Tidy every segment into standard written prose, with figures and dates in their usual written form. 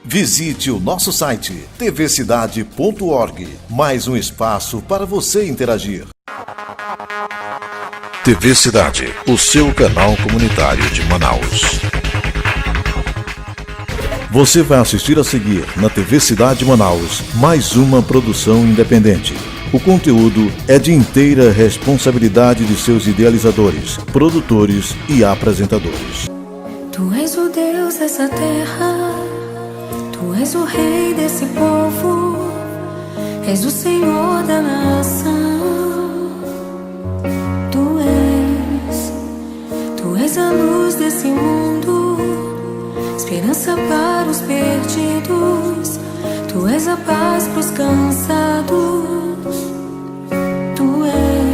Visite o nosso site tvcidade.org. Mais um espaço para você interagir. TV Cidade, o seu canal comunitário de Manaus. Você vai assistir a seguir na TV Cidade Manaus mais uma produção independente. O conteúdo é de inteira responsabilidade de seus idealizadores, produtores e apresentadores. Tu és o Deus dessa terra, Tu és o Rei desse povo, és o Senhor da nação. Tu és a luz desse mundo, esperança para os perdidos. Tu és a paz para os cansados. Tu és.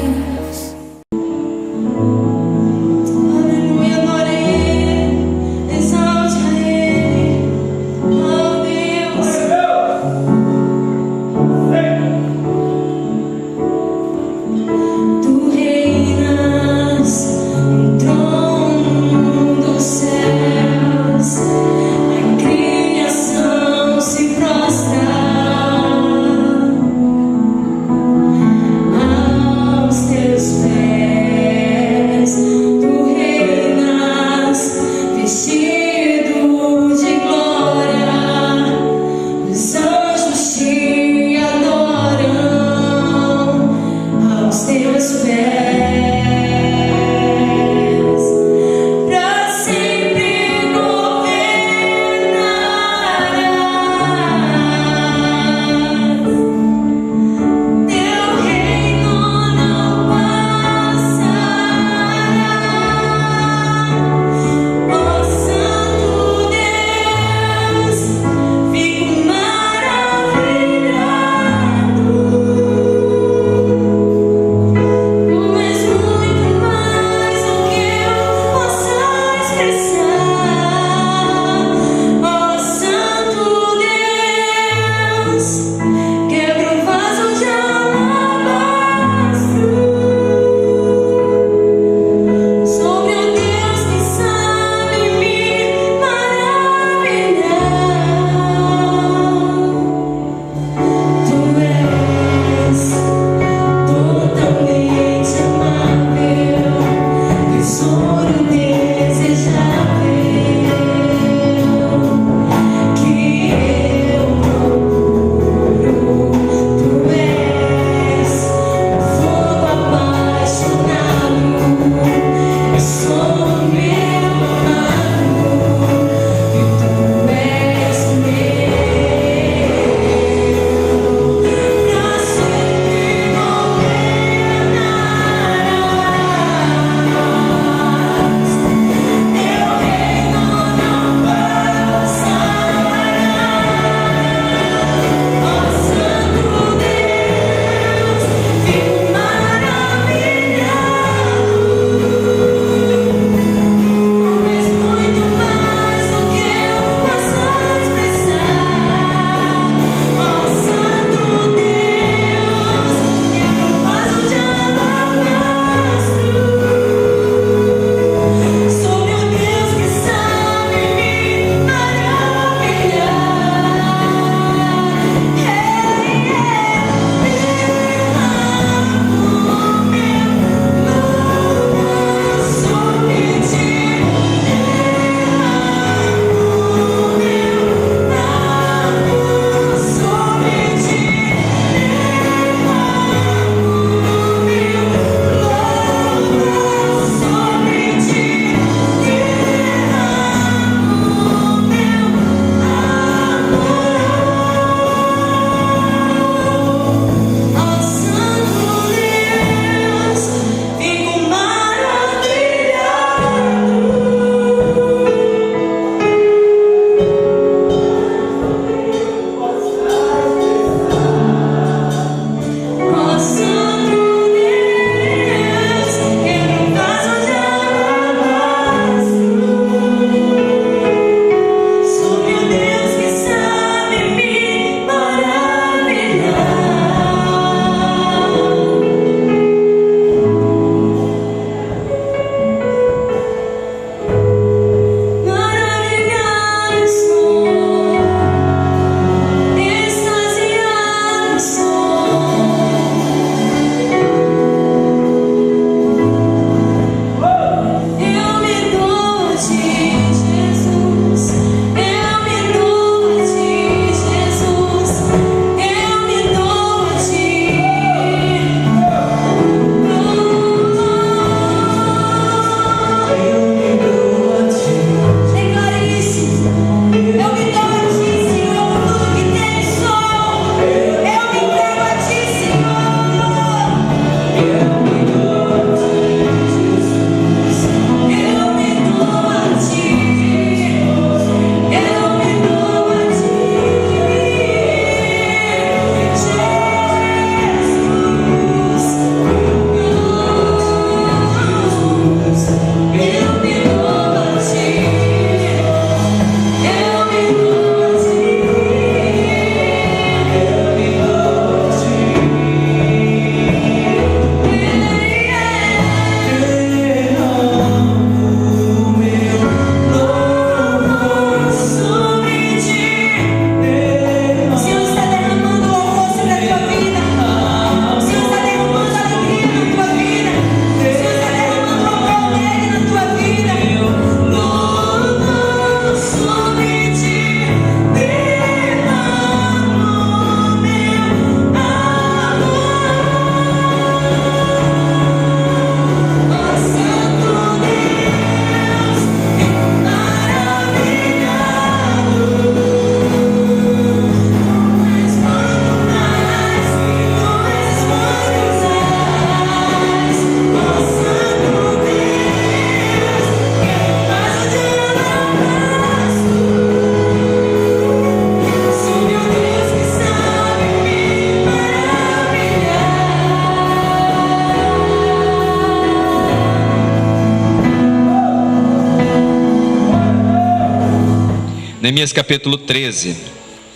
Neemias capítulo 13.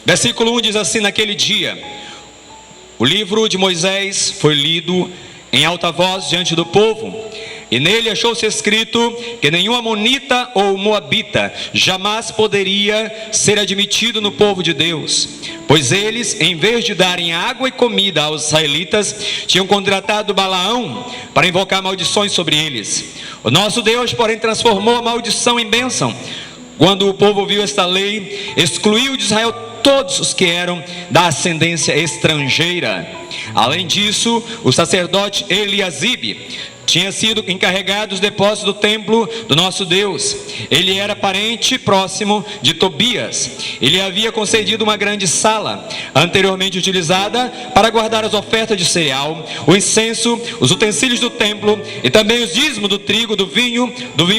Versículo 1 diz assim: naquele dia, o livro de Moisés foi lido em alta voz diante do povo, e nele achou-se escrito que nenhum amonita ou moabita jamais poderia ser admitido no povo de Deus, pois eles, em vez de darem água e comida aos israelitas, tinham contratado Balaão para invocar maldições sobre eles. O nosso Deus, porém, transformou a maldição em bênção. Quando o povo ouviu esta lei, excluiu de Israel todos os que eram da ascendência estrangeira. Além disso, o sacerdote Eliasibe tinha sido encarregado dos depósitos do templo do nosso Deus. Ele era parente próximo de Tobias. Ele havia concedido uma grande sala, anteriormente utilizada para guardar as ofertas de cereal, o incenso, os utensílios do templo e também os dízimos do trigo, do vinho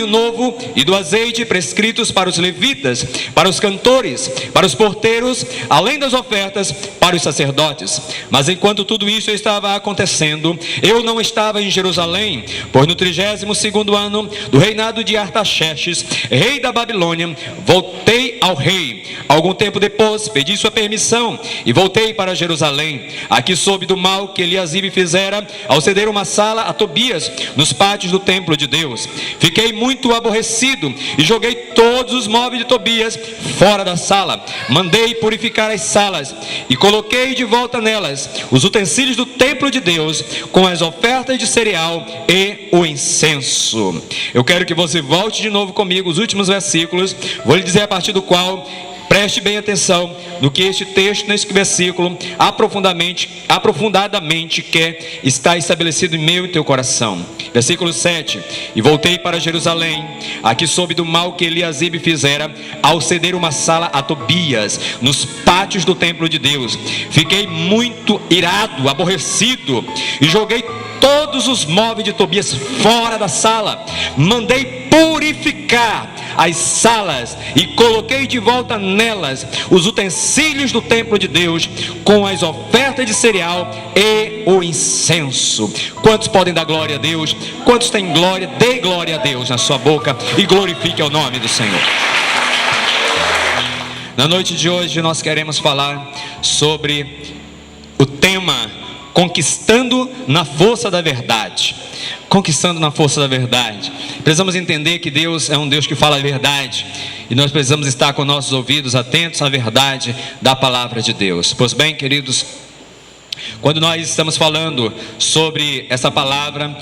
novo e do azeite prescritos para os levitas, para os cantores, para os porteiros, além das ofertas para os sacerdotes. Mas enquanto tudo isso estava acontecendo, eu não estava em Jerusalém, pois no 32º ano do reinado de Artaxerxes, rei da Babilônia, voltei ao rei. Algum tempo depois, pedi sua permissão e voltei para Jerusalém. Aqui soube do mal que Eliasibe fizera ao ceder uma sala a Tobias nos pátios do templo de Deus. Fiquei muito aborrecido e joguei todos os móveis de Tobias fora da sala. Mandei purificar as salas e coloquei de volta nelas os utensílios do templo de Deus, com as ofertas de cereal e o incenso. Eu quero que você volte de novo comigo os últimos versículos. Vou lhe dizer a partir do qual preste bem atenção no que este texto, neste versículo, aprofundadamente quer estar estabelecido em meu e teu coração. Versículo 7: e voltei para Jerusalém, aqui soube do mal que Eliasibe fizera ao ceder uma sala a Tobias nos pátios do templo de Deus. Fiquei muito irado, aborrecido, e joguei todos os móveis de Tobias fora da sala. Mandei purificar as salas e coloquei de volta nelas os utensílios do templo de Deus, com as ofertas de cereal e o incenso. Quantos podem dar glória a Deus? Quantos têm glória? Dê glória a Deus na sua boca e glorifique o nome do Senhor. Na noite de hoje nós queremos falar sobre o tema conquistando na força da verdade. Conquistando na força da verdade. Precisamos entender que Deus é um Deus que fala a verdade, e nós precisamos estar com nossos ouvidos atentos à verdade da palavra de Deus. Pois bem, queridos, quando nós estamos falando sobre essa palavra,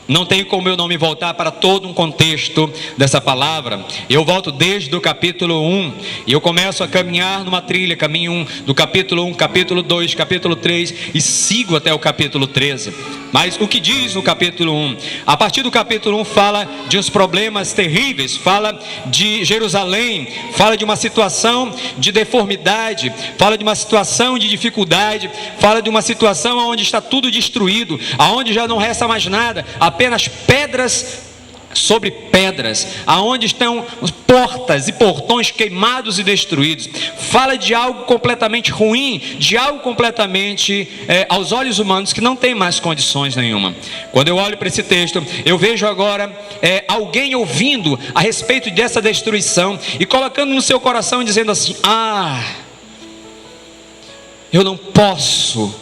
não tem como eu não me voltar para todo um contexto dessa palavra. Eu volto desde o capítulo 1 e eu começo a caminhar numa trilha, caminho do capítulo 1, capítulo 2, capítulo 3 e sigo até o capítulo 13. Mas o que diz no capítulo 1? A partir do capítulo 1 fala de uns problemas terríveis, fala de Jerusalém, fala de uma situação de deformidade, fala de uma situação de dificuldade, fala de uma situação onde está tudo destruído, aonde já não resta mais nada, apenas pedras sobre pedras, aonde estão portas e portões queimados e destruídos. Fala de algo completamente ruim, de algo completamente aos olhos humanos que não tem mais condições nenhuma. Quando eu olho para esse texto, eu vejo agora alguém ouvindo a respeito dessa destruição e colocando no seu coração dizendo assim: eu não posso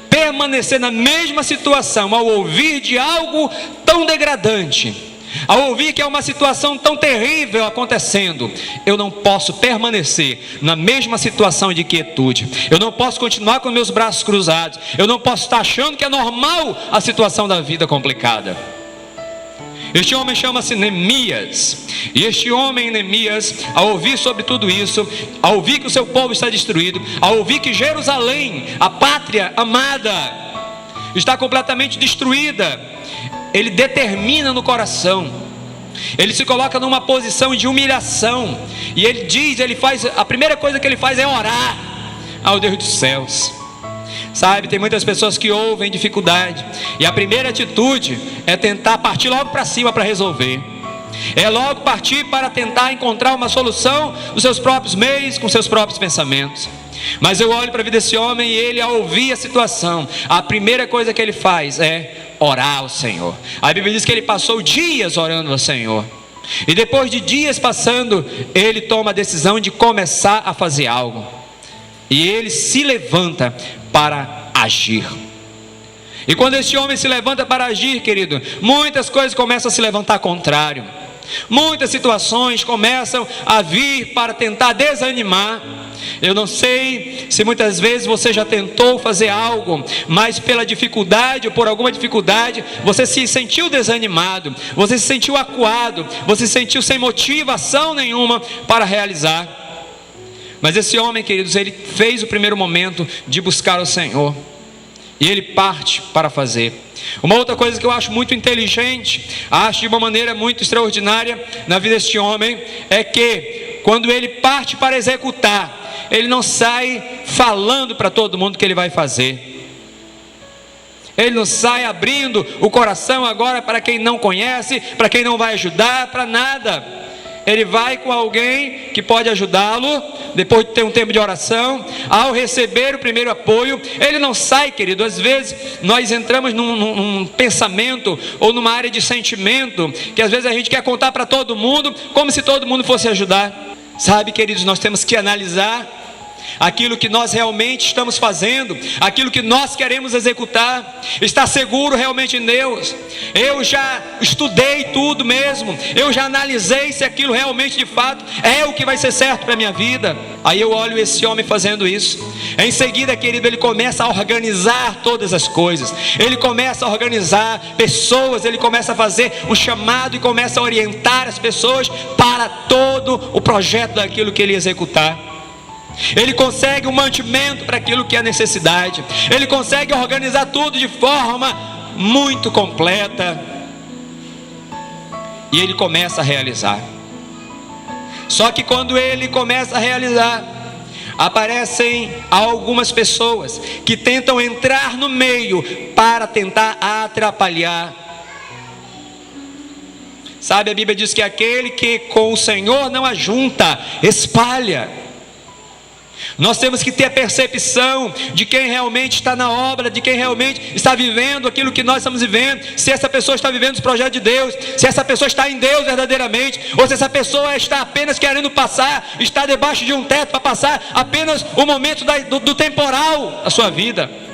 permanecer na mesma situação ao ouvir de algo tão degradante, ao ouvir que é uma situação tão terrível acontecendo. Eu não posso permanecer na mesma situação de quietude. Eu não posso continuar com meus braços cruzados. Eu não posso estar achando que é normal a situação da vida complicada. Este homem chama-se Neemias. E este homem, Neemias, ao ouvir sobre tudo isso, ao ouvir que o seu povo está destruído, ao ouvir que Jerusalém, a pátria amada, está completamente destruída, ele determina no coração, ele se coloca numa posição de humilhação, e ele faz, a primeira coisa que ele faz é orar ao Deus dos céus. Sabe, tem muitas pessoas que ouvem dificuldade, e a primeira atitude é tentar partir logo para cima para resolver. É logo partir para tentar encontrar uma solução dos seus próprios meios, com seus próprios pensamentos. Mas eu olho para a vida desse homem e ele, ao ouvir a situação, a primeira coisa que ele faz é orar ao Senhor. A Bíblia diz que ele passou dias orando ao Senhor. E depois de dias passando, ele toma a decisão de começar a fazer algo. E ele se levanta para agir. E quando esse homem se levanta para agir, querido, muitas coisas começam a se levantar contrário. Muitas situações começam a vir para tentar desanimar. Eu não sei se muitas vezes você já tentou fazer algo, mas pela dificuldade ou por alguma dificuldade, você se sentiu desanimado, você se sentiu acuado, você se sentiu sem motivação nenhuma para realizar. Mas esse homem, queridos, ele fez o primeiro momento de buscar o Senhor. E ele parte para fazer. Uma outra coisa que eu acho muito inteligente, acho de uma maneira muito extraordinária na vida deste homem, é que quando ele parte para executar, ele não sai falando para todo mundo que ele vai fazer. Ele não sai abrindo o coração agora para quem não conhece, para quem não vai ajudar, para nada. Ele vai com alguém que pode ajudá-lo, depois de ter um tempo de oração, ao receber o primeiro apoio. Ele não sai, querido. Às vezes nós entramos num pensamento ou numa área de sentimento, que às vezes a gente quer contar para todo mundo, como se todo mundo fosse ajudar. Sabe, queridos, nós temos que analisar aquilo que nós realmente estamos fazendo, aquilo que nós queremos executar, está seguro realmente em Deus. Eu já estudei tudo mesmo, eu já analisei se aquilo realmente de fato é o que vai ser certo para a minha vida. Aí eu olho esse homem fazendo isso. Em seguida, querido, ele começa a organizar todas as coisas, ele começa a organizar pessoas, ele começa a fazer um chamado e começa a orientar as pessoas para todo o projeto daquilo que ele executar. Ele consegue um mantimento para aquilo que é necessidade. Ele consegue organizar tudo de forma muito completa. E ele começa a realizar. Só que quando ele começa a realizar, aparecem algumas pessoas que tentam entrar no meio para tentar atrapalhar. Sabe, a Bíblia diz que aquele que com o Senhor não ajunta, espalha. Nós temos que ter a percepção de quem realmente está na obra, de quem realmente está vivendo aquilo que nós estamos vivendo. Se essa pessoa está vivendo os projetos de Deus, se essa pessoa está em Deus verdadeiramente, ou se essa pessoa está apenas querendo passar, está debaixo de um teto para passar apenas o momento do temporal da sua vida.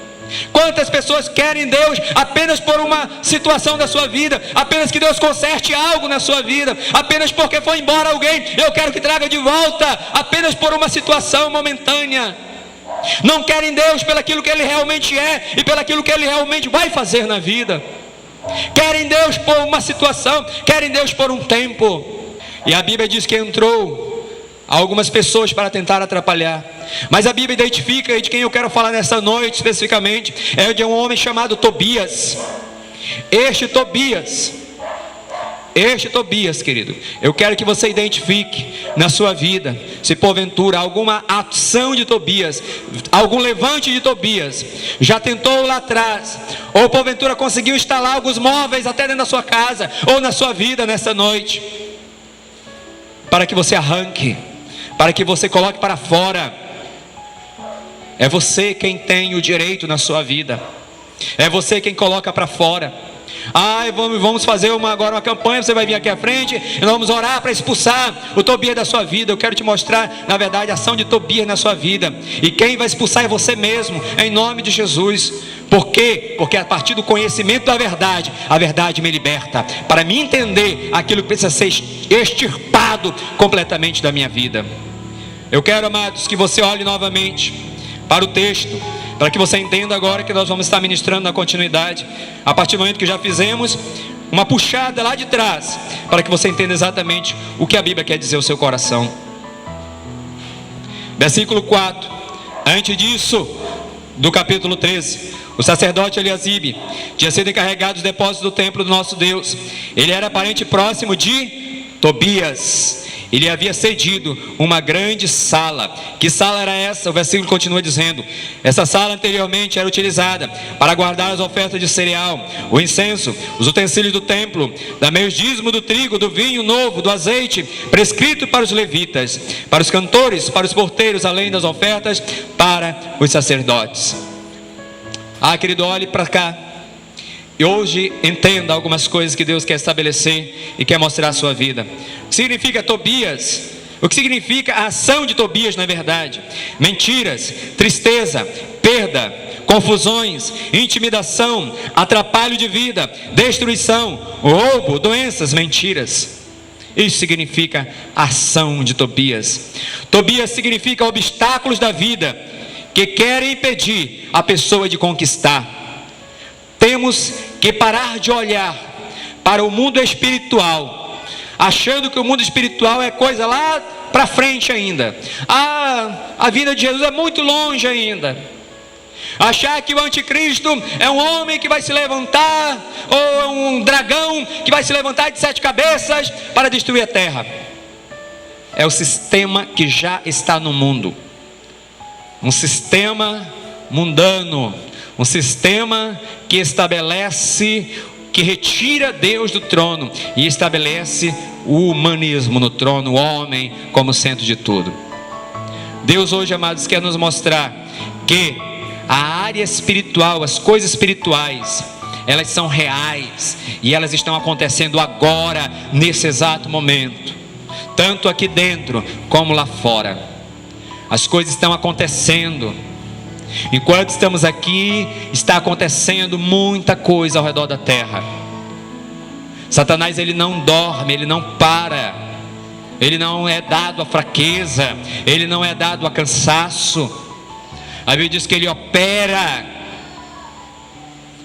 Quantas pessoas querem Deus apenas por uma situação da sua vida, apenas que Deus conserte algo na sua vida, apenas porque foi embora alguém, eu quero que traga de volta, apenas por uma situação momentânea. Não querem Deus pelaquilo que Ele realmente é e pelaquilo que Ele realmente vai fazer na vida. Querem Deus por uma situação, querem Deus por um tempo. E a Bíblia diz que entrou algumas pessoas para tentar atrapalhar. Mas a Bíblia identifica, e de quem eu quero falar nessa noite especificamente, é de um homem chamado Tobias. Este Tobias, querido, eu quero que você identifique na sua vida, se porventura alguma ação de Tobias, algum levante de Tobias, já tentou lá atrás, ou porventura conseguiu instalar alguns móveis até dentro da sua casa, ou na sua vida nessa noite, para que você arranque, para que você coloque para fora. É você quem tem o direito na sua vida. É você quem coloca para fora. Vamos fazer agora uma campanha. Você vai vir aqui à frente e nós vamos orar para expulsar o Tobias da sua vida. Eu quero te mostrar, na verdade, a ação de Tobias na sua vida. E quem vai expulsar é você mesmo, em nome de Jesus. Por quê? Porque a partir do conhecimento da verdade, a verdade me liberta, para me entender aquilo que precisa ser extirpado completamente da minha vida. Eu quero, amados, que você olhe novamente para o texto, para que você entenda agora que nós vamos estar ministrando na continuidade, a partir do momento que já fizemos uma puxada lá de trás, para que você entenda exatamente o que a Bíblia quer dizer ao seu coração. Versículo 4. Antes disso, do capítulo 13, o sacerdote Eliasibe tinha sido encarregado dos depósitos do templo do nosso Deus. Ele era parente próximo de Tobias. Ele havia cedido uma grande sala. Que sala era essa? O versículo continua dizendo: essa sala anteriormente era utilizada para guardar as ofertas de cereal, o incenso, os utensílios do templo, também os dízimos do trigo, do vinho novo, do azeite, prescrito para os levitas, para os cantores, para os porteiros, além das ofertas para os sacerdotes. Querido, olhe para cá. E hoje entenda algumas coisas que Deus quer estabelecer e quer mostrar à sua vida. O que significa Tobias? O que significa a ação de Tobias, na verdade? Mentiras, tristeza, perda, confusões, intimidação, atrapalho de vida, destruição, roubo, doenças, mentiras. Isso significa a ação de Tobias. Tobias significa obstáculos da vida que querem impedir a pessoa de conquistar. Temos que parar de olhar para o mundo espiritual, achando que o mundo espiritual é coisa lá para frente ainda. A vida de Jesus é muito longe ainda. Achar que o anticristo é um homem que vai se levantar, ou é um dragão que vai se levantar de 7 cabeças para destruir a terra. É o sistema que já está no mundo. Um sistema mundano, um sistema que estabelece, que retira Deus do trono e estabelece o humanismo no trono, o homem como centro de tudo. Deus hoje, amados, quer nos mostrar que a área espiritual, as coisas espirituais, elas são reais e elas estão acontecendo agora, nesse exato momento, tanto aqui dentro como lá fora. As coisas estão acontecendo. Enquanto estamos aqui, está acontecendo muita coisa ao redor da terra. Satanás, ele não dorme, ele não para. Ele não é dado a fraqueza, ele não é dado a cansaço. A Bíblia diz que ele opera,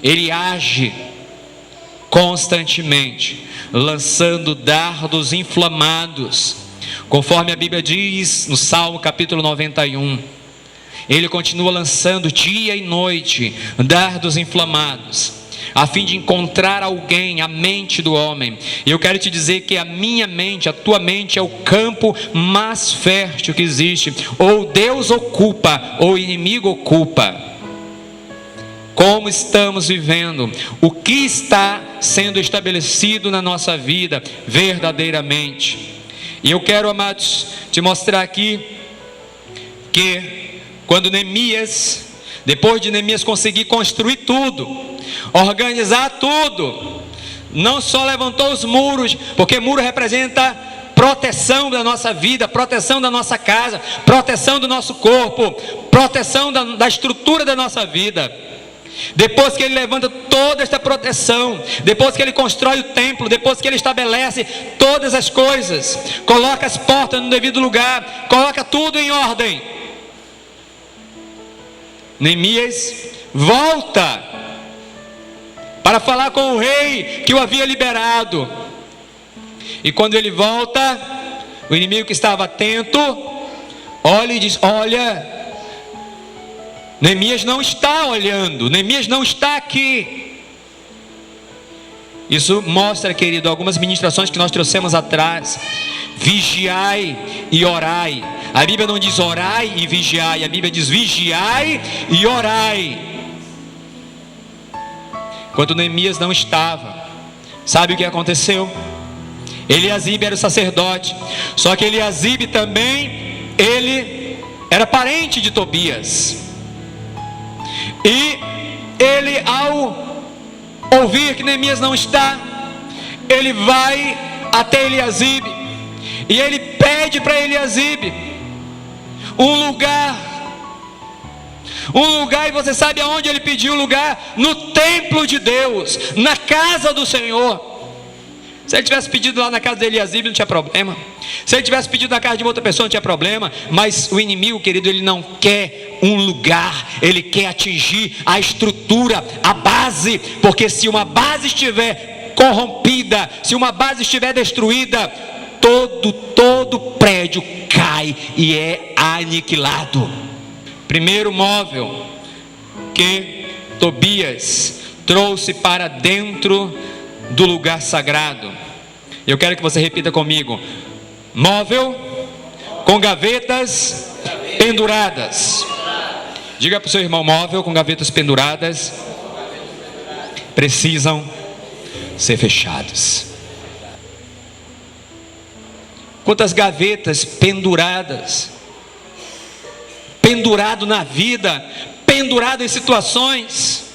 ele age constantemente, lançando dardos inflamados, conforme a Bíblia diz no Salmo capítulo 91. Ele continua lançando dia e noite dardos inflamados, a fim de encontrar alguém, a mente do homem. E eu quero te dizer que a minha mente, a tua mente é o campo mais fértil que existe. Ou Deus ocupa, ou o inimigo ocupa. Como estamos vivendo? O que está sendo estabelecido na nossa vida verdadeiramente? E eu quero, amados, te mostrar aqui que quando Neemias, depois de Neemias conseguir construir tudo, organizar tudo, não só levantou os muros, porque muro representa proteção da nossa vida, proteção da nossa casa, proteção do nosso corpo, proteção da estrutura da nossa vida. Depois que ele levanta toda esta proteção, depois que ele constrói o templo, depois que ele estabelece todas as coisas, coloca as portas no devido lugar, coloca tudo em ordem, Neemias volta para falar com o rei que o havia liberado. E quando ele volta, o inimigo que estava atento olha e diz: olha, Neemias não está olhando, Neemias não está aqui. Isso mostra, querido, algumas ministrações que nós trouxemos atrás. Vigiai e orai. A Bíblia não diz orai e vigiai, a Bíblia diz vigiai e orai. Quando Neemias não estava, sabe o que aconteceu? Eliasibe era o sacerdote, só que Eliasibe também, ele era parente de Tobias. E ele, ao ouvir que Neemias não está, ele vai até Eliasibe e ele pede para Eliasibe um lugar, e você sabe aonde ele pediu lugar? No templo de Deus, na casa do Senhor. Se ele tivesse pedido lá na casa de Eliasibe, não tinha problema. Se ele tivesse pedido na casa de outra pessoa, não tinha problema. Mas o inimigo, querido, ele não quer um lugar, ele quer atingir a estrutura, a base. Porque se uma base estiver corrompida, se uma base estiver destruída, todo prédio cai e é aniquilado. Primeiro móvel que Tobias trouxe para dentro do lugar sagrado. Eu quero que você repita comigo: móvel com gavetas penduradas. Diga para o seu irmão: móvel com gavetas penduradas precisam ser fechados. Quantas gavetas penduradas, pendurado na vida, pendurado em situações,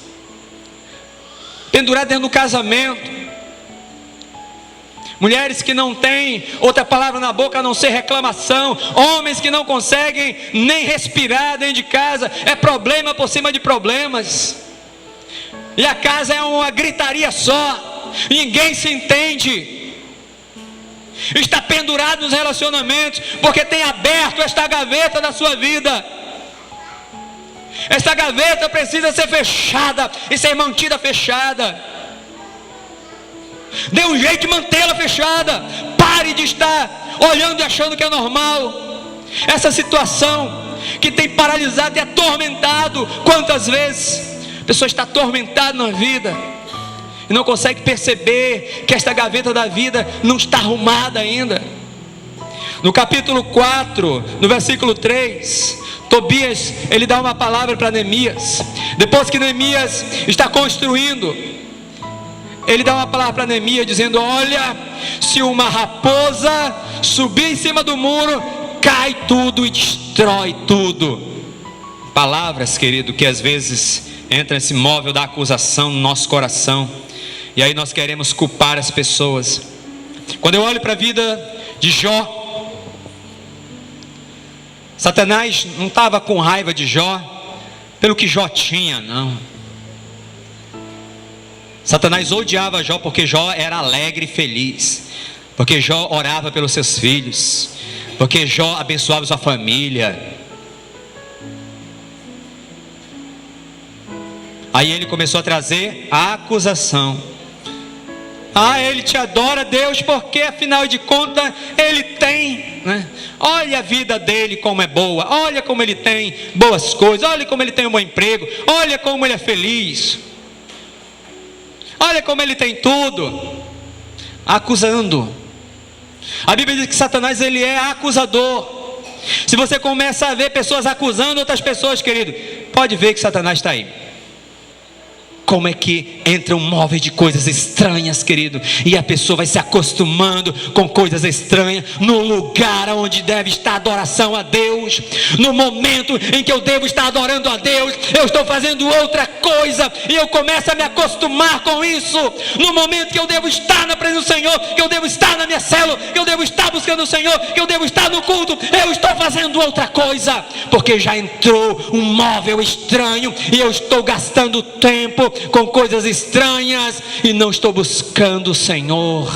pendurado dentro do casamento. Mulheres que não têm outra palavra na boca a não ser reclamação. Homens que não conseguem nem respirar dentro de casa. É problema por cima de problemas. E a casa é uma gritaria só. Ninguém se entende. Está pendurado nos relacionamentos porque tem aberto esta gaveta da sua vida. Esta gaveta precisa ser fechada e ser mantida fechada. Dê um jeito de mantê-la fechada. Pare de estar olhando e achando que é normal. Essa situação que tem paralisado e atormentado. Quantas vezes a pessoa está atormentada na vida e não consegue perceber que esta gaveta da vida não está arrumada ainda. No capítulo 4, no versículo 3, Tobias, ele dá uma palavra para Neemias. Depois que Neemias está construindo, ele dá uma palavra para Neemias dizendo: olha, se uma raposa subir em cima do muro, cai tudo e destrói tudo. Palavras, querido, que às vezes entra esse móvel da acusação no nosso coração, e aí nós queremos culpar as pessoas. Quando eu olho para a vida de Jó, Satanás não estava com raiva de Jó pelo que Jó tinha, não. Satanás odiava Jó porque Jó era alegre e feliz, porque Jó orava pelos seus filhos, porque Jó abençoava sua família. Aí ele começou a trazer a acusação. Ele te adora, Deus, porque afinal de contas ele tem, né? Olha a vida dele como é boa, olha como ele tem boas coisas, olha como ele tem um bom emprego, olha como ele é feliz, olha como ele tem tudo. Acusando. A Bíblia diz que Satanás, ele é acusador. Se você começa a ver pessoas acusando outras pessoas, querido, pode ver que Satanás está aí. Como é que entra um móvel de coisas estranhas, querido, e a pessoa vai se acostumando com coisas estranhas, no lugar onde deve estar a adoração a Deus. No momento em que eu devo estar adorando a Deus, eu estou fazendo outra coisa, e eu começo a me acostumar com isso. No momento que eu devo estar na presença do Senhor, que eu devo estar na minha célula, que eu devo estar buscando o Senhor, que eu devo estar no culto, eu estou fazendo outra coisa, porque já entrou um móvel estranho, e eu estou gastando tempo com coisas estranhas e não estou buscando o Senhor.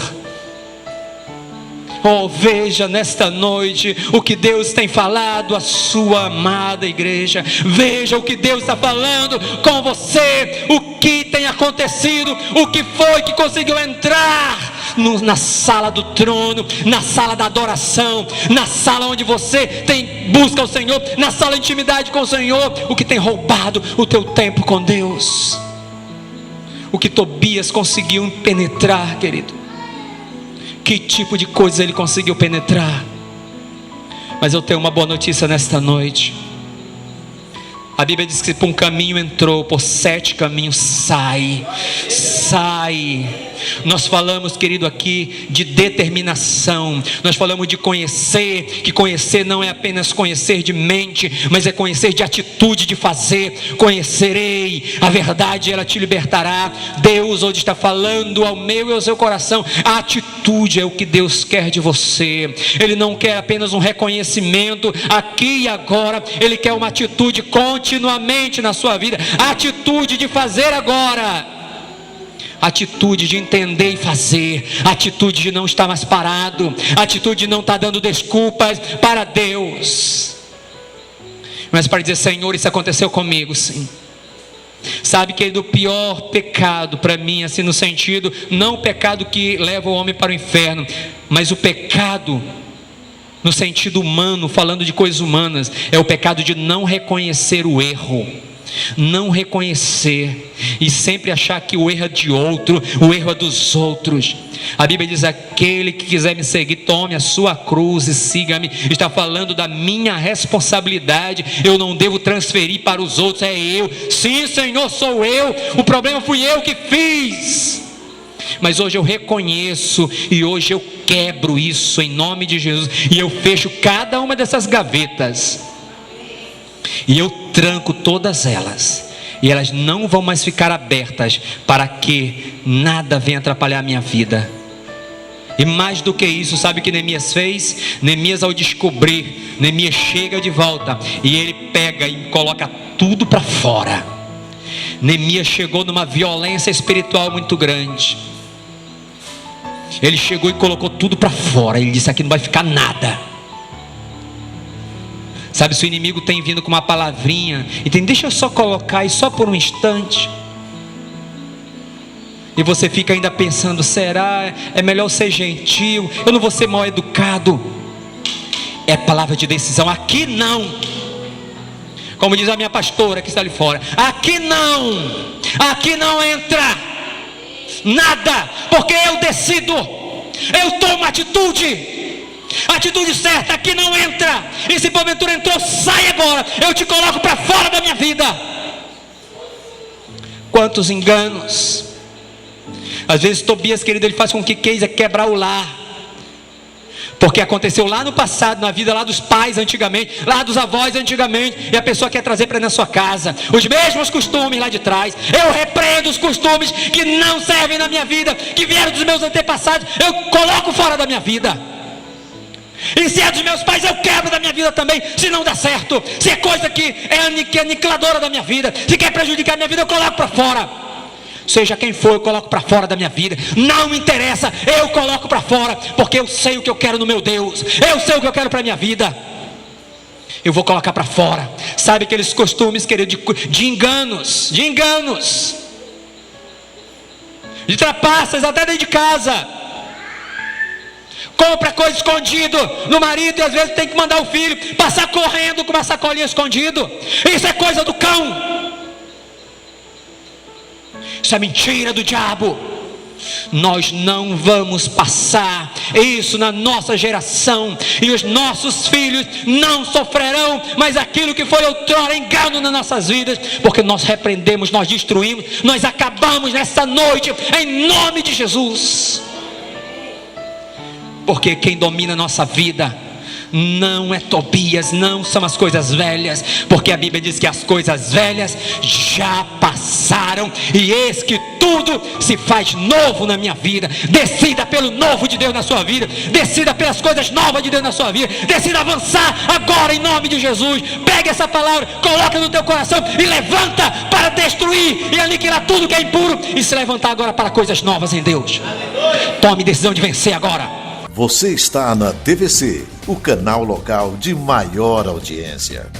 Veja nesta noite o que Deus tem falado à sua amada igreja. Veja o que Deus está falando com você, o que tem acontecido, o que foi que conseguiu entrar na sala do trono, na sala da adoração, na sala onde você busca o Senhor, na sala de intimidade com o Senhor. O que tem roubado o teu tempo com Deus. O que Tobias conseguiu penetrar, querido. Que tipo de coisa ele conseguiu penetrar? Mas eu tenho uma boa notícia nesta noite. A Bíblia diz que por um caminho entrou, por 7 caminhos sai. Nós falamos, querido, aqui de determinação. Nós falamos de conhecer, que conhecer não é apenas conhecer de mente, mas é conhecer de atitude, de fazer. Conhecerei a verdade, ela te libertará. Deus hoje está falando ao meu e ao seu coração. A atitude é o que Deus quer de você. Ele não quer apenas um reconhecimento aqui e agora. Ele quer uma atitude continuamente na sua vida. A atitude de fazer agora. Atitude de entender e fazer. Atitude de não estar mais parado. Atitude de não estar dando desculpas para Deus, mas para dizer: Senhor, isso aconteceu comigo, sim. Sabe, querido, o pior pecado para mim, assim, no sentido, não o pecado que leva o homem para o inferno, mas o pecado no sentido humano, falando de coisas humanas, é o pecado de não reconhecer o erro. Não reconhecer e sempre achar que o erro é de outro, o erro é dos outros. A Bíblia diz: aquele que quiser me seguir, tome a sua cruz e siga-me. Está falando da minha responsabilidade. Eu não devo transferir para os outros, é eu. Sim, Senhor, sou eu. O problema fui eu que fiz. Mas hoje eu reconheço e hoje eu quebro isso em nome de Jesus. E eu fecho cada uma dessas gavetas. E eu tranco todas elas. e elas não vão mais ficar abertas para que nada venha atrapalhar a minha vida. E mais do que isso, sabe o que Neemias fez? Neemias, ao descobrir, Neemias chega de volta e ele pega e coloca tudo para fora. Neemias chegou numa violência espiritual muito grande. Ele chegou e colocou tudo para fora. Ele disse: aqui não vai ficar nada. Sabe, se o inimigo tem vindo com uma palavrinha e tem, deixa eu só colocar aí só por um instante, e você fica ainda pensando: será? É melhor eu ser gentil, eu não vou ser mal educado. É palavra de decisão. Aqui não. Como diz a minha pastora que está ali fora, aqui não entra nada, porque eu decido, eu tomo atitude certa. Aqui não entra. E se porventura entrou, sai agora. Eu te coloco para fora da minha vida. Quantos enganos. Às vezes Tobias, querido, ele faz com que queira quebrar o lar, porque aconteceu lá no passado, na vida lá dos pais antigamente, lá dos avós antigamente, e a pessoa quer trazer para dentro da sua casa os mesmos costumes lá de trás. Eu repreendo os costumes que não servem na minha vida, que vieram dos meus antepassados, eu coloco fora da minha vida. E se é dos meus pais, eu quebro da minha vida também, se não dá certo. Se é coisa que é aniquiladora da minha vida, se quer prejudicar a minha vida, eu coloco para fora. Seja quem for, eu coloco para fora da minha vida. Não me interessa, eu coloco para fora, porque eu sei o que eu quero no meu Deus, eu sei o que eu quero para a minha vida. Eu vou colocar para fora. Sabe aqueles costumes, querido, de enganos, de trapaças, até dentro de casa. Compra coisa escondido no marido, e às vezes tem que mandar o filho passar correndo com uma sacolinha escondido. Isso é coisa do cão. Isso é mentira do diabo. Nós não vamos passar isso na nossa geração, e os nossos filhos não sofrerão mais aquilo que foi outrora engano nas nossas vidas, porque nós repreendemos, nós destruímos, nós acabamos nessa noite em nome de Jesus. Porque quem domina a nossa vida não é Tobias, não são as coisas velhas, porque a Bíblia diz que as coisas velhas já passaram, e eis que tudo se faz novo na minha vida. Decida pelo novo de Deus na sua vida, decida pelas coisas novas de Deus na sua vida, decida avançar agora em nome de Jesus. Pegue essa palavra, coloca no teu coração e levanta para destruir e aniquilar tudo que é impuro, e se levantar agora para coisas novas em Deus. Tome decisão de vencer agora. Você está na TVC, o canal local de maior audiência.